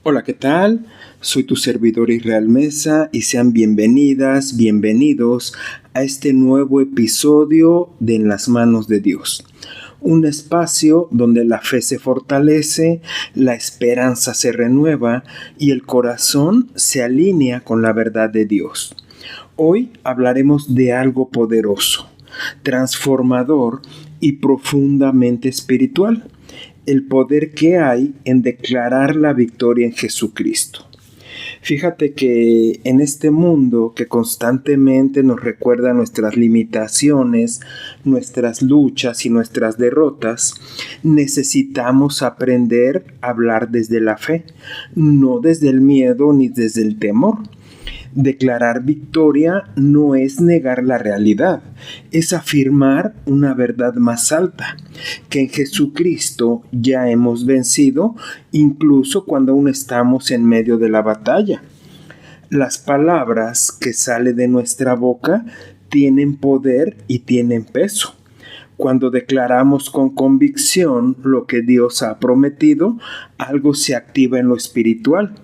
Hola, ¿qué tal? Soy tu servidor Israel Mesa y sean bienvenidas, bienvenidos a este nuevo episodio de En las manos de Dios. Un espacio donde la fe se fortalece, la esperanza se renueva y el corazón se alinea con la verdad de Dios. Hoy hablaremos de algo poderoso, transformador y profundamente espiritual. El poder que hay en declarar la victoria en Jesucristo. Fíjate que en este mundo que constantemente nos recuerda nuestras limitaciones, nuestras luchas y nuestras derrotas, necesitamos aprender a hablar desde la fe, no desde el miedo ni desde el temor. Declarar victoria no es negar la realidad, es afirmar una verdad más alta, que en Jesucristo ya hemos vencido, incluso cuando aún estamos en medio de la batalla. Las palabras que salen de nuestra boca tienen poder y tienen peso. Cuando declaramos con convicción lo que Dios ha prometido, algo se activa en lo espiritual.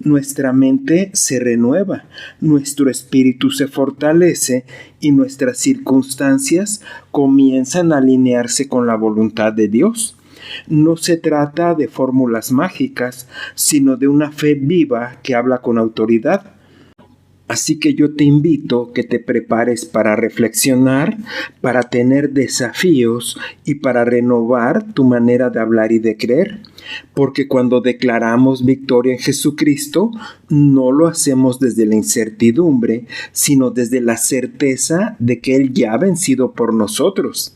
Nuestra mente se renueva, nuestro espíritu se fortalece y nuestras circunstancias comienzan a alinearse con la voluntad de Dios. No se trata de fórmulas mágicas, sino de una fe viva que habla con autoridad. Así que yo te invito que te prepares para reflexionar, para tener desafíos y para renovar tu manera de hablar y de creer. Porque cuando declaramos victoria en Jesucristo, no lo hacemos desde la incertidumbre, sino desde la certeza de que Él ya ha vencido por nosotros.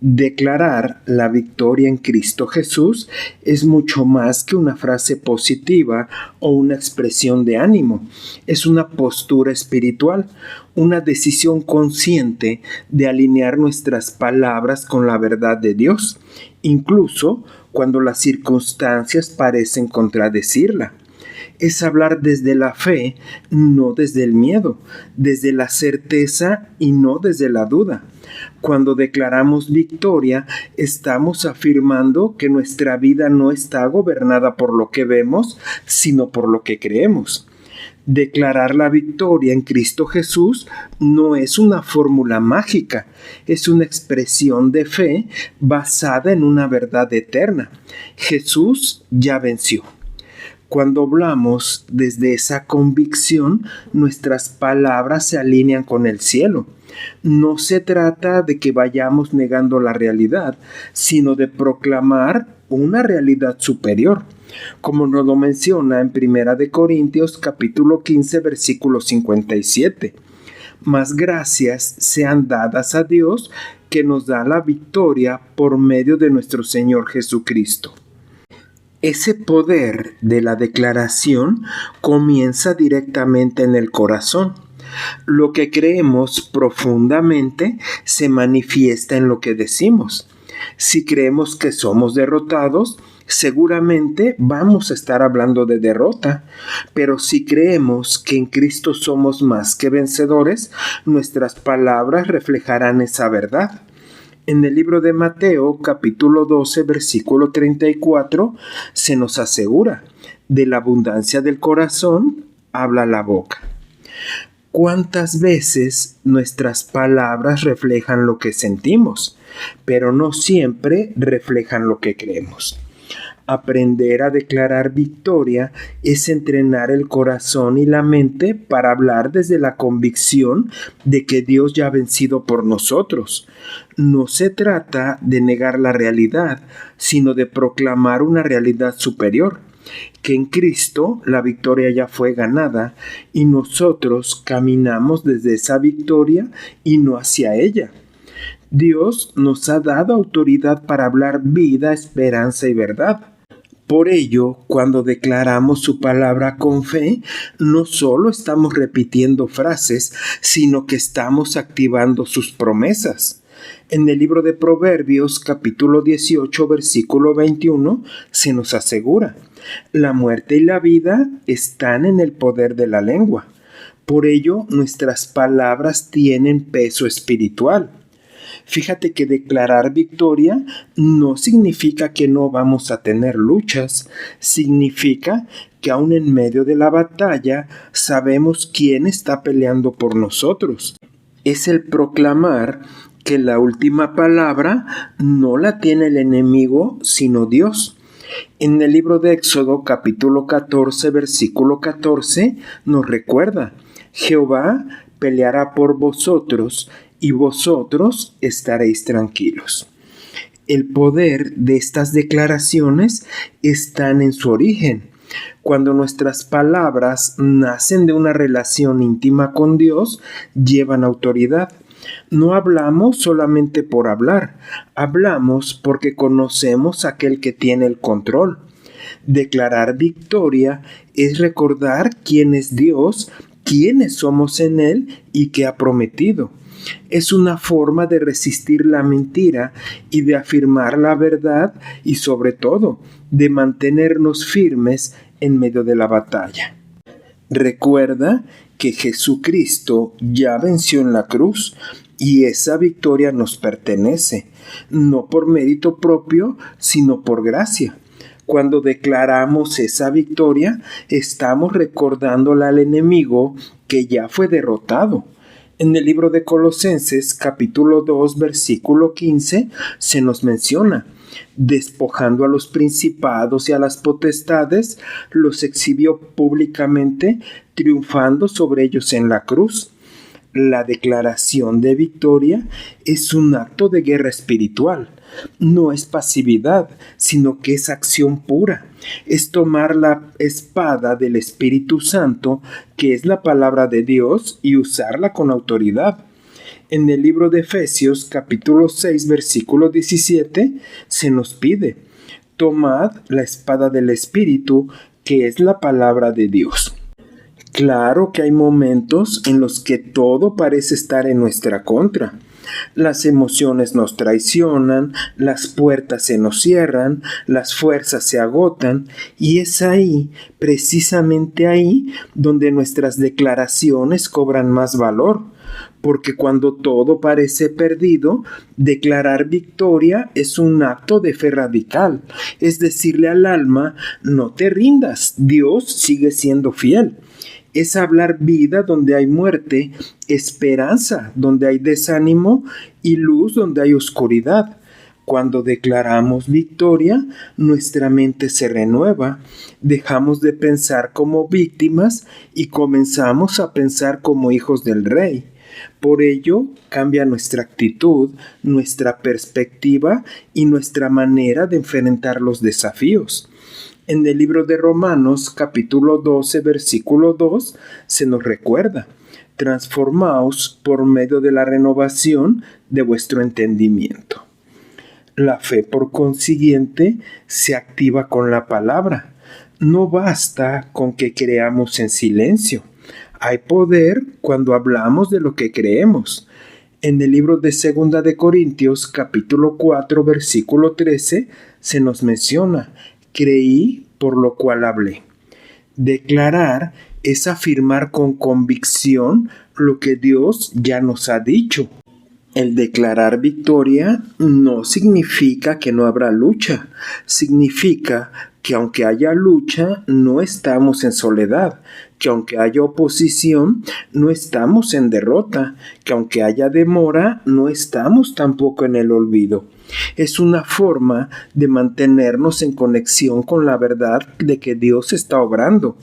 Declarar la victoria en Cristo Jesús es mucho más que una frase positiva o una expresión de ánimo. Es una postura espiritual, una decisión consciente de alinear nuestras palabras con la verdad de Dios, incluso cuando las circunstancias parecen contradecirla. Es hablar desde la fe, no desde el miedo, desde la certeza y no desde la duda. Cuando declaramos victoria, estamos afirmando que nuestra vida no está gobernada por lo que vemos, sino por lo que creemos. Declarar la victoria en Cristo Jesús no es una fórmula mágica, es una expresión de fe basada en una verdad eterna. Jesús ya venció. Cuando hablamos desde esa convicción, nuestras palabras se alinean con el cielo. No se trata de que vayamos negando la realidad, sino de proclamar una realidad superior, como nos lo menciona en 1 Corintios capítulo 15, versículo 57. Mas gracias sean dadas a Dios que nos da la victoria por medio de nuestro Señor Jesucristo. Ese poder de la declaración comienza directamente en el corazón. Lo que creemos profundamente se manifiesta en lo que decimos. Si creemos que somos derrotados, seguramente vamos a estar hablando de derrota. Pero si creemos que en Cristo somos más que vencedores, nuestras palabras reflejarán esa verdad. En el libro de Mateo, capítulo 12, versículo 34, se nos asegura, de la abundancia del corazón habla la boca. ¿Cuántas veces nuestras palabras reflejan lo que sentimos, pero no siempre reflejan lo que creemos? Aprender a declarar victoria es entrenar el corazón y la mente para hablar desde la convicción de que Dios ya ha vencido por nosotros. No se trata de negar la realidad, sino de proclamar una realidad superior, que en Cristo la victoria ya fue ganada y nosotros caminamos desde esa victoria y no hacia ella. Dios nos ha dado autoridad para hablar vida, esperanza y verdad. Por ello, cuando declaramos su palabra con fe, no solo estamos repitiendo frases, sino que estamos activando sus promesas. En el libro de Proverbios, capítulo 18, versículo 21, se nos asegura: la muerte y la vida están en el poder de la lengua. Por ello, nuestras palabras tienen peso espiritual. Fíjate que declarar victoria no significa que no vamos a tener luchas, significa que aún en medio de la batalla sabemos quién está peleando por nosotros. Es el proclamar que la última palabra no la tiene el enemigo, sino Dios. En el libro de Éxodo, capítulo 14, versículo 14, nos recuerda: Jehová peleará por vosotros y vosotros estaréis tranquilos. El poder de estas declaraciones están en su origen. Cuando nuestras palabras nacen de una relación íntima con Dios, llevan autoridad. No hablamos solamente por hablar, hablamos porque conocemos a aquel que tiene el control. Declarar victoria es recordar quién es Dios, quiénes somos en Él y qué ha prometido. Es una forma de resistir la mentira y de afirmar la verdad y, sobre todo, de mantenernos firmes en medio de la batalla. Recuerda que Jesucristo ya venció en la cruz y esa victoria nos pertenece, no por mérito propio, sino por gracia. Cuando declaramos esa victoria, estamos recordándole al enemigo que ya fue derrotado. En el libro de Colosenses, capítulo 2, versículo 15, se nos menciona: despojando a los principados y a las potestades, los exhibió públicamente, triunfando sobre ellos en la cruz. La declaración de victoria es un acto de guerra espiritual. No es pasividad, sino que es acción pura. Es tomar la espada del Espíritu Santo, que es la palabra de Dios, y usarla con autoridad. En el libro de Efesios, capítulo 6, versículo 17, se nos pide: tomad la espada del Espíritu, que es la palabra de Dios. Claro que hay momentos en los que todo parece estar en nuestra contra. Las emociones nos traicionan, las puertas se nos cierran, las fuerzas se agotan, y es ahí, precisamente ahí, donde nuestras declaraciones cobran más valor. Porque cuando todo parece perdido, declarar victoria es un acto de fe radical. Es decirle al alma: no te rindas, Dios sigue siendo fiel. Es hablar vida donde hay muerte, esperanza donde hay desánimo y luz donde hay oscuridad. Cuando declaramos victoria, nuestra mente se renueva, dejamos de pensar como víctimas y comenzamos a pensar como hijos del Rey. Por ello, cambia nuestra actitud, nuestra perspectiva y nuestra manera de enfrentar los desafíos. En el libro de Romanos, capítulo 12, versículo 2, se nos recuerda: transformaos por medio de la renovación de vuestro entendimiento. La fe, por consiguiente, se activa con la palabra. No basta con que creamos en silencio. Hay poder cuando hablamos de lo que creemos. En el libro de 2 de Corintios, capítulo 4, versículo 13, se nos menciona: creí, por lo cual hablé. Declarar es afirmar con convicción lo que Dios ya nos ha dicho. El declarar victoria no significa que no habrá lucha. Significa que aunque haya lucha, no estamos en soledad. Que aunque haya oposición, no estamos en derrota. Que aunque haya demora, no estamos tampoco en el olvido. Es una forma de mantenernos en conexión con la verdad de que Dios está obrando,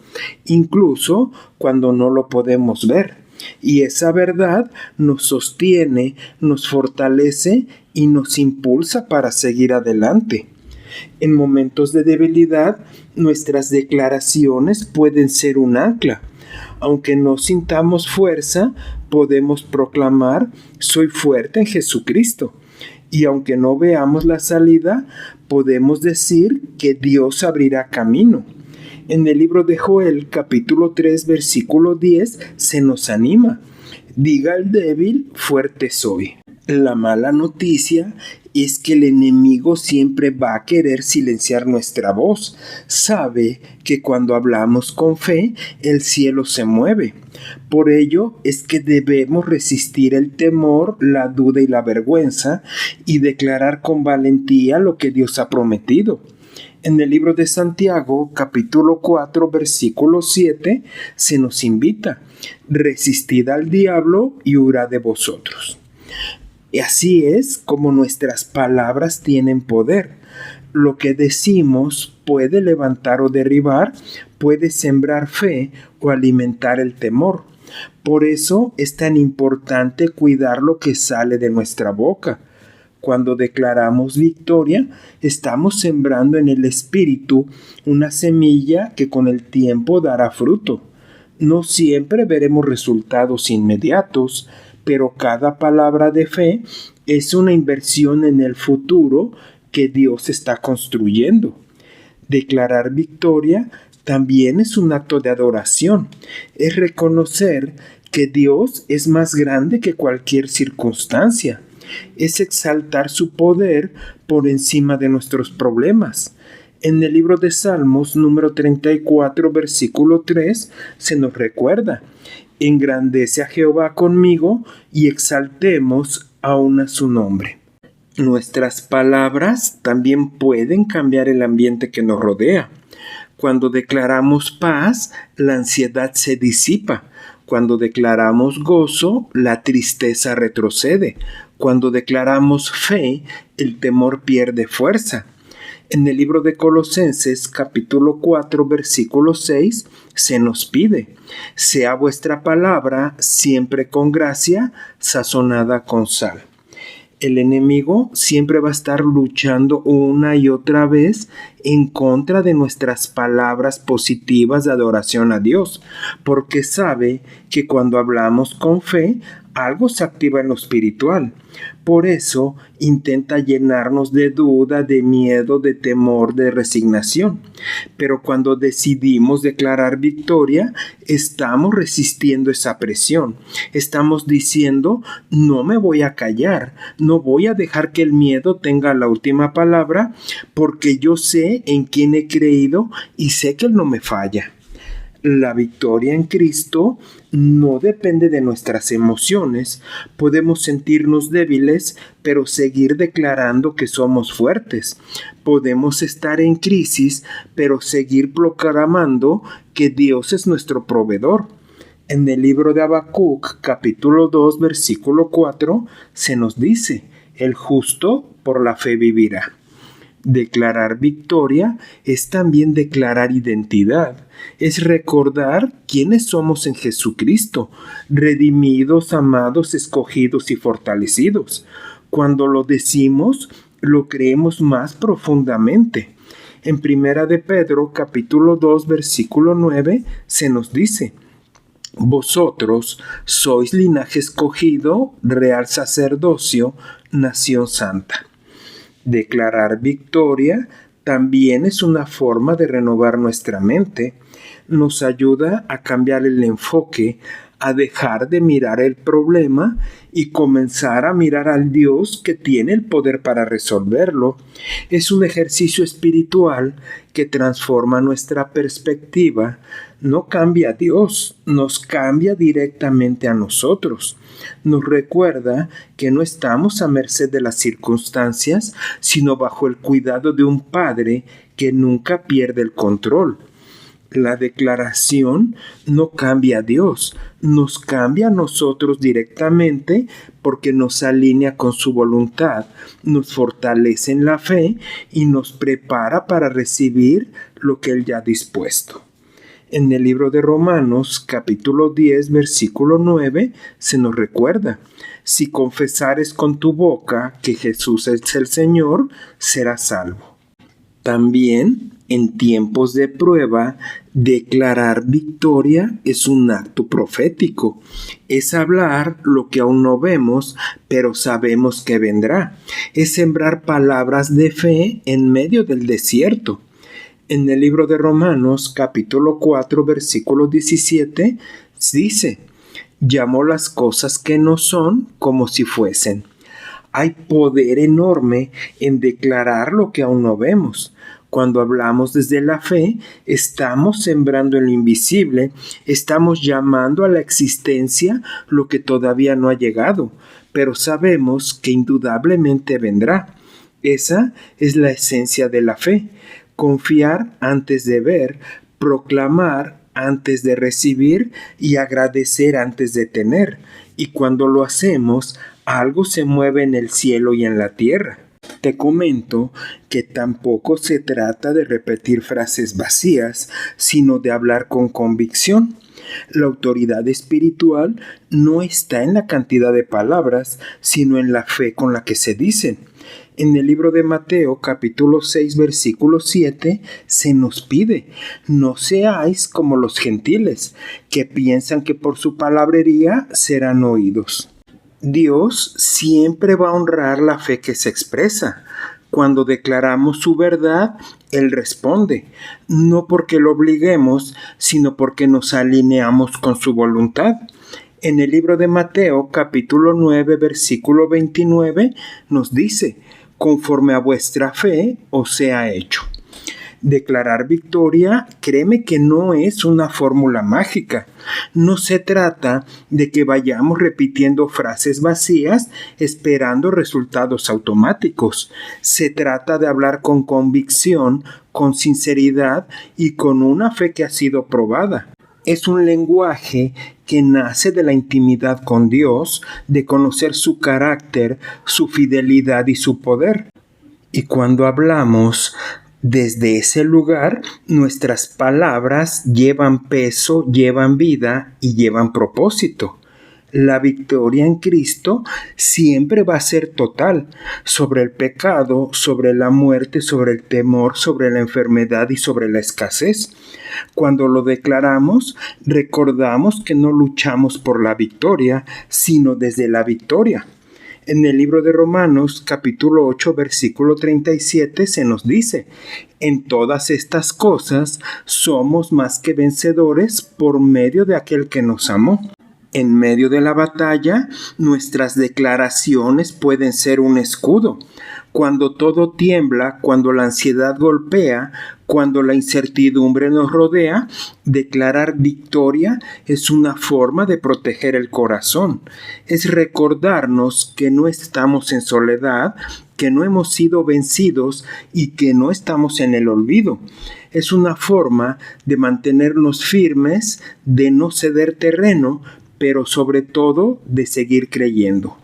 incluso cuando no lo podemos ver. Y esa verdad nos sostiene, nos fortalece y nos impulsa para seguir adelante. En momentos de debilidad, nuestras declaraciones pueden ser un ancla. Aunque no sintamos fuerza, podemos proclamar: soy fuerte en Jesucristo. Y aunque no veamos la salida, podemos decir que Dios abrirá camino. En el libro de Joel, capítulo 3, versículo 10, se nos anima: diga el débil, fuerte soy. La mala noticia es que el enemigo siempre va a querer silenciar nuestra voz. Sabe que cuando hablamos con fe, el cielo se mueve. Por ello es que debemos resistir el temor, la duda y la vergüenza y declarar con valentía lo que Dios ha prometido. En el libro de Santiago, capítulo 4, versículo 7, se nos invita: resistid al diablo y huirá de vosotros. Y así es como nuestras palabras tienen poder. Lo que decimos puede levantar o derribar, puede sembrar fe o alimentar el temor. Por eso es tan importante cuidar lo que sale de nuestra boca. Cuando declaramos victoria, estamos sembrando en el espíritu una semilla que con el tiempo dará fruto. No siempre veremos resultados inmediatos, pero cada palabra de fe es una inversión en el futuro que Dios está construyendo. Declarar victoria también es un acto de adoración. Es reconocer que Dios es más grande que cualquier circunstancia. Es exaltar su poder por encima de nuestros problemas. En el libro de Salmos, número 34, versículo 3, se nos recuerda: engrandece a Jehová conmigo y exaltemos aún a su nombre. Nuestras palabras también pueden cambiar el ambiente que nos rodea. Cuando declaramos paz, la ansiedad se disipa. Cuando declaramos gozo, la tristeza retrocede. Cuando declaramos fe, el temor pierde fuerza. En el libro de Colosenses, capítulo 4, versículo 6, se nos pide: sea vuestra palabra siempre con gracia, sazonada con sal. El enemigo siempre va a estar luchando una y otra vez en contra de nuestras palabras positivas de adoración a Dios, porque sabe que cuando hablamos con fe, algo se activa en lo espiritual. Por eso intenta llenarnos de duda, de miedo, de temor, de resignación. Pero cuando decidimos declarar victoria, estamos resistiendo esa presión. Estamos diciendo: no me voy a callar, no voy a dejar que el miedo tenga la última palabra, porque yo sé en quién he creído y sé que Él no me falla. La victoria en Cristo no depende de nuestras emociones. Podemos sentirnos débiles, pero seguir declarando que somos fuertes. Podemos estar en crisis, pero seguir proclamando que Dios es nuestro proveedor. En el libro de Habacuc, capítulo 2, versículo 4, se nos dice: el justo por la fe vivirá. Declarar victoria es también declarar identidad. Es recordar quiénes somos en Jesucristo, redimidos, amados, escogidos y fortalecidos. Cuando lo decimos, lo creemos más profundamente. En Primera de Pedro, capítulo 2, versículo 9, se nos dice: vosotros sois linaje escogido, real sacerdocio, nación santa. Declarar victoria también es una forma de renovar nuestra mente. Nos ayuda a cambiar el enfoque, a dejar de mirar el problema y comenzar a mirar al Dios que tiene el poder para resolverlo. Es un ejercicio espiritual que transforma nuestra perspectiva. No cambia a Dios, nos cambia directamente a nosotros. Nos recuerda que no estamos a merced de las circunstancias, sino bajo el cuidado de un Padre que nunca pierde el control. La declaración no cambia a Dios, nos cambia a nosotros directamente porque nos alinea con su voluntad, nos fortalece en la fe y nos prepara para recibir lo que Él ya ha dispuesto. En el libro de Romanos, capítulo 10, versículo 9, se nos recuerda: si confesares con tu boca que Jesús es el Señor, serás salvo. También, en tiempos de prueba, declarar victoria es un acto profético. Es hablar lo que aún no vemos, pero sabemos que vendrá. Es sembrar palabras de fe en medio del desierto. En el libro de Romanos, capítulo 4, versículo 17, dice: llamó las cosas que no son como si fuesen. Hay poder enorme en declarar lo que aún no vemos. Cuando hablamos desde la fe, estamos sembrando en lo invisible, estamos llamando a la existencia lo que todavía no ha llegado, pero sabemos que indudablemente vendrá. Esa es la esencia de la fe. confiar antes de ver, proclamar antes de recibir y agradecer antes de tener. Y cuando lo hacemos, algo se mueve en el cielo y en la tierra. Te comento que tampoco se trata de repetir frases vacías, sino de hablar con convicción. La autoridad espiritual no está en la cantidad de palabras, sino en la fe con la que se dicen. En el libro de Mateo, capítulo 6, versículo 7, se nos pide: no seáis como los gentiles, que piensan que por su palabrería serán oídos. Dios siempre va a honrar la fe que se expresa. Cuando declaramos su verdad, Él responde, no porque lo obliguemos, sino porque nos alineamos con su voluntad. En el libro de Mateo, capítulo 9, versículo 29, nos dice: conforme a vuestra fe os sea hecho. Declarar victoria, créeme que no es una fórmula mágica. No se trata de que vayamos repitiendo frases vacías esperando resultados automáticos. Se trata de hablar con convicción, con sinceridad y con una fe que ha sido probada. Es un lenguaje que nace de la intimidad con Dios, de conocer su carácter, su fidelidad y su poder. Y cuando hablamos desde ese lugar, nuestras palabras llevan peso, llevan vida y llevan propósito. La victoria en Cristo siempre va a ser total sobre el pecado, sobre la muerte, sobre el temor, sobre la enfermedad y sobre la escasez. Cuando lo declaramos, recordamos que no luchamos por la victoria, sino desde la victoria. En el libro de Romanos, capítulo 8, versículo 37, se nos dice: en todas estas cosas somos más que vencedores por medio de aquel que nos amó. En medio de la batalla, nuestras declaraciones pueden ser un escudo. Cuando todo tiembla, cuando la ansiedad golpea, cuando la incertidumbre nos rodea, declarar victoria es una forma de proteger el corazón. Es recordarnos que no estamos en soledad, que no hemos sido vencidos y que no estamos en el olvido. Es una forma de mantenernos firmes, de no ceder terreno, pero sobre todo de seguir creyendo.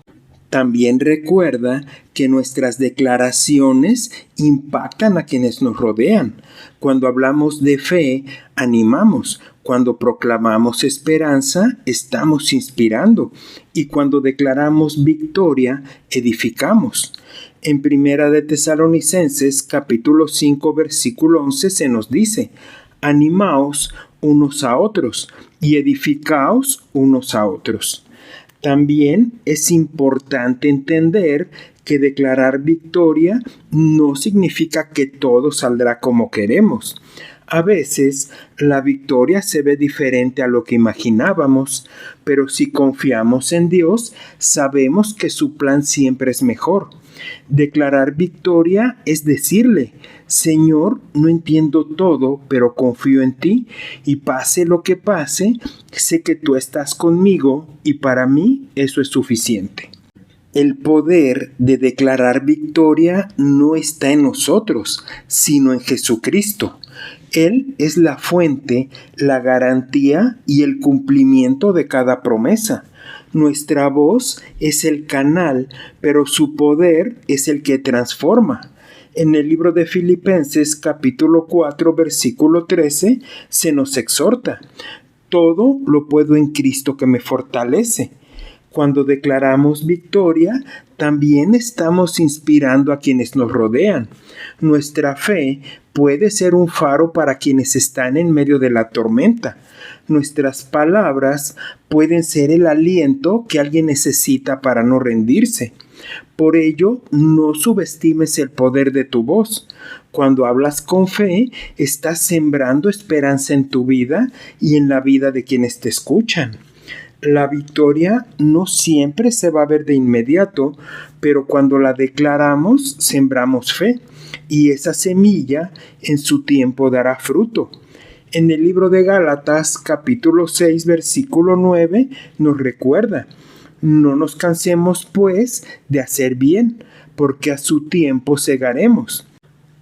También recuerda que nuestras declaraciones impactan a quienes nos rodean. Cuando hablamos de fe, animamos. Cuando proclamamos esperanza, estamos inspirando. Y cuando declaramos victoria, edificamos. En Primera de Tesalonicenses, capítulo 5, versículo 11, se nos dice: animaos unos a otros y edificaos unos a otros. También es importante entender que declarar victoria no significa que todo saldrá como queremos. A veces la victoria se ve diferente a lo que imaginábamos, pero si confiamos en Dios, sabemos que su plan siempre es mejor. Declarar victoria es decirle: Señor, no entiendo todo, pero confío en ti, y pase lo que pase, sé que tú estás conmigo, y para mí eso es suficiente. El poder de declarar victoria no está en nosotros, sino en Jesucristo. Él es la fuente, la garantía y el cumplimiento de cada promesa. Nuestra voz es el canal, pero su poder es el que transforma. En el libro de Filipenses, capítulo 4, versículo 13, se nos exhorta: todo lo puedo en Cristo que me fortalece. Cuando declaramos victoria, también estamos inspirando a quienes nos rodean. Nuestra fe puede ser un faro para quienes están en medio de la tormenta. Nuestras palabras pueden ser el aliento que alguien necesita para no rendirse. Por ello, no subestimes el poder de tu voz. Cuando hablas con fe, estás sembrando esperanza en tu vida y en la vida de quienes te escuchan. La victoria no siempre se va a ver de inmediato, pero cuando la declaramos, sembramos fe, y esa semilla en su tiempo dará fruto. En el libro de Gálatas, capítulo 6, versículo 9, nos recuerda: no nos cansemos, pues, de hacer bien, porque a su tiempo segaremos.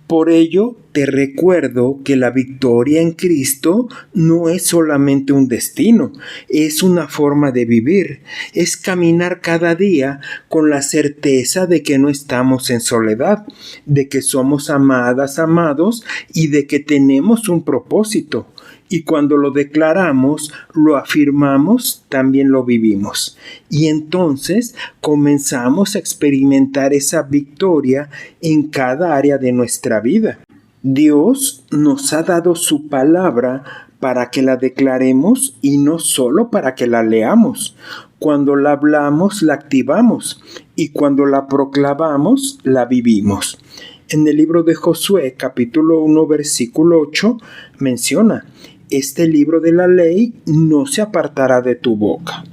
Por ello, te recuerdo que la victoria en Cristo no es solamente un destino, es una forma de vivir, es caminar cada día con la certeza de que no estamos en soledad, de que somos amadas, amados y de que tenemos un propósito. Y cuando lo declaramos, lo afirmamos, también lo vivimos. Y entonces comenzamos a experimentar esa victoria en cada área de nuestra vida. Dios nos ha dado su palabra para que la declaremos y no solo para que la leamos. Cuando la hablamos, la activamos y cuando la proclamamos, la vivimos. En el libro de Josué, capítulo 1, versículo 8, menciona: este libro de la ley no se apartará de tu boca.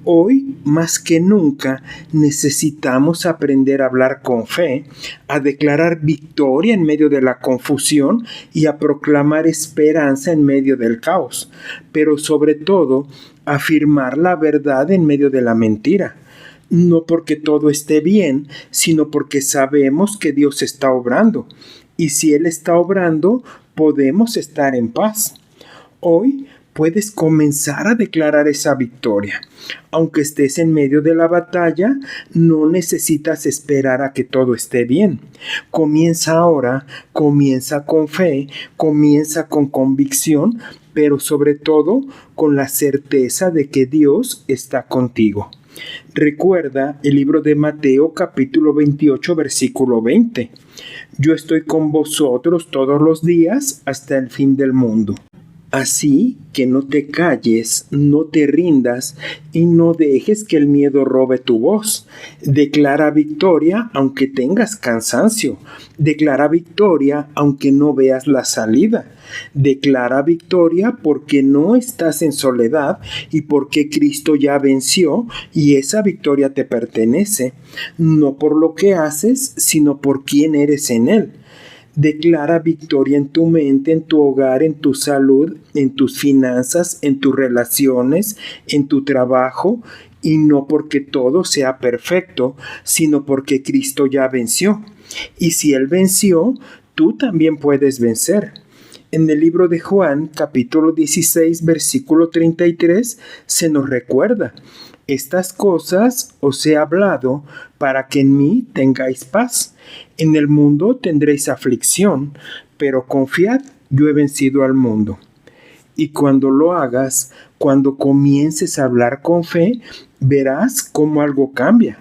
Hoy, más que nunca, necesitamos aprender a hablar con fe, a declarar victoria en medio de la confusión y a proclamar esperanza en medio del caos, pero sobre todo, afirmar la verdad en medio de la mentira. No porque todo esté bien, sino porque sabemos que Dios está obrando. Y si Él está obrando, podemos estar en paz. Hoy puedes comenzar a declarar esa victoria. Aunque estés en medio de la batalla, no necesitas esperar a que todo esté bien. Comienza ahora, comienza con fe, comienza con convicción, pero sobre todo con la certeza de que Dios está contigo. Recuerda el libro de Mateo capítulo 28 versículo 20. Yo estoy con vosotros todos los días hasta el fin del mundo. Así que no te calles, no te rindas y no dejes que el miedo robe tu voz. Declara victoria aunque tengas cansancio. Declara victoria aunque no veas la salida. Declara victoria porque no estás en soledad y porque Cristo ya venció y esa victoria te pertenece, no por lo que haces, sino por quién eres en Él. Declara victoria en tu mente, en tu hogar, en tu salud, en tus finanzas, en tus relaciones, en tu trabajo, y no porque todo sea perfecto, sino porque Cristo ya venció. Y si Él venció, tú también puedes vencer. En el libro de Juan, capítulo 16, versículo 33, se nos recuerda: estas cosas os he hablado para que en mí tengáis paz. En el mundo tendréis aflicción, pero confiad, yo he vencido al mundo. Y cuando lo hagas, cuando comiences a hablar con fe, verás cómo algo cambia.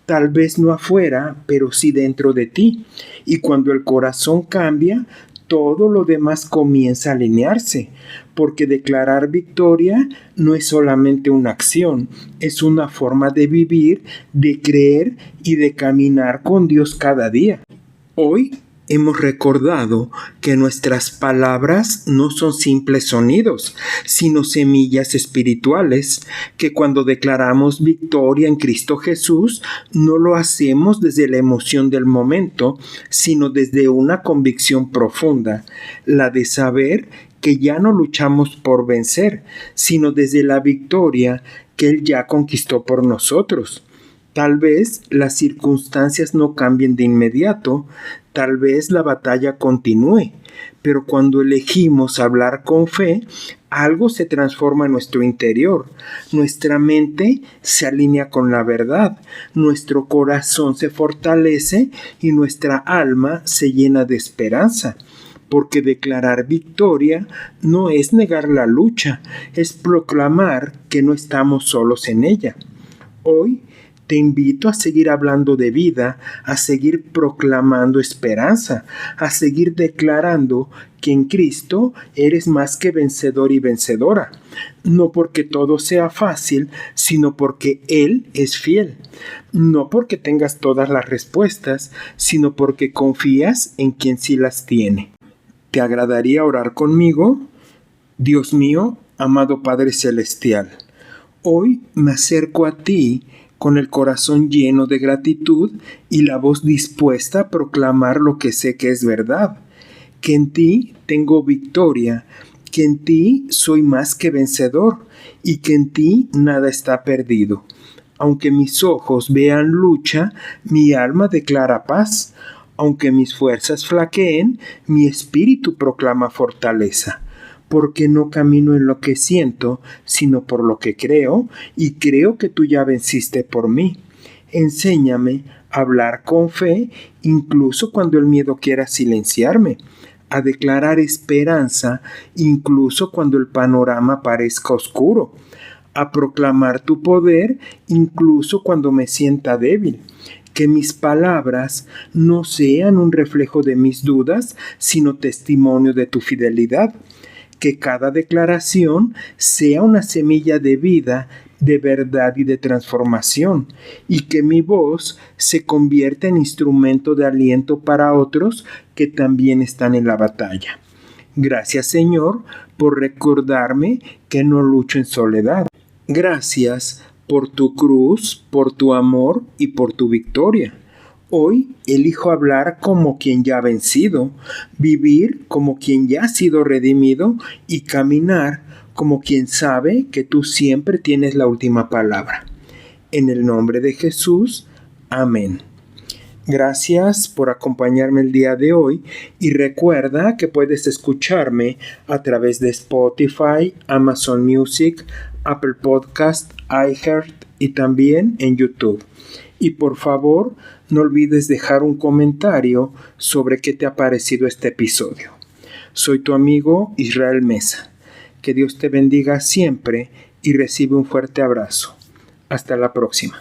Tal vez no afuera, pero sí dentro de ti. Y cuando el corazón cambia, todo lo demás comienza a alinearse, porque declarar victoria no es solamente una acción, es una forma de vivir, de creer y de caminar con Dios cada día. Hoy hemos recordado que nuestras palabras no son simples sonidos, sino semillas espirituales, que cuando declaramos victoria en Cristo Jesús, no lo hacemos desde la emoción del momento, sino desde una convicción profunda, la de saber que ya no luchamos por vencer, sino desde la victoria que Él ya conquistó por nosotros. Tal vez las circunstancias no cambien de inmediato, tal vez la batalla continúe, pero cuando elegimos hablar con fe, algo se transforma en nuestro interior. Nuestra mente se alinea con la verdad, nuestro corazón se fortalece y nuestra alma se llena de esperanza. Porque declarar victoria no es negar la lucha, es proclamar que no estamos solos en ella. Hoy te invito a seguir hablando de vida, a seguir proclamando esperanza, a seguir declarando que en Cristo eres más que vencedor y vencedora. No porque todo sea fácil, sino porque Él es fiel. No porque tengas todas las respuestas, sino porque confías en quien sí las tiene. ¿Te agradaría orar conmigo? Dios mío, amado Padre Celestial, hoy me acerco a ti con el corazón lleno de gratitud y la voz dispuesta a proclamar lo que sé que es verdad, que en ti tengo victoria, que en ti soy más que vencedor y que en ti nada está perdido. Aunque mis ojos vean lucha, mi alma declara paz. Aunque mis fuerzas flaqueen, mi espíritu proclama fortaleza, porque no camino en lo que siento, sino por lo que creo, y creo que tú ya venciste por mí. Enséñame a hablar con fe, incluso cuando el miedo quiera silenciarme, a declarar esperanza, incluso cuando el panorama parezca oscuro, a proclamar tu poder, incluso cuando me sienta débil. Que mis palabras no sean un reflejo de mis dudas, sino testimonio de tu fidelidad. Que cada declaración sea una semilla de vida, de verdad y de transformación, y que mi voz se convierta en instrumento de aliento para otros que también están en la batalla. Gracias, Señor, por recordarme que no lucho en soledad. Gracias por tu cruz, por tu amor y por tu victoria. Hoy elijo hablar como quien ya ha vencido, vivir como quien ya ha sido redimido y caminar como quien sabe que tú siempre tienes la última palabra. En el nombre de Jesús, amén. Gracias por acompañarme el día de hoy y recuerda que puedes escucharme a través de Spotify, Amazon Music, Apple Podcast, iHeart y también en YouTube. Y por favor, no olvides dejar un comentario sobre qué te ha parecido este episodio. Soy tu amigo Israel Mesa. Que Dios te bendiga siempre y recibe un fuerte abrazo. Hasta la próxima.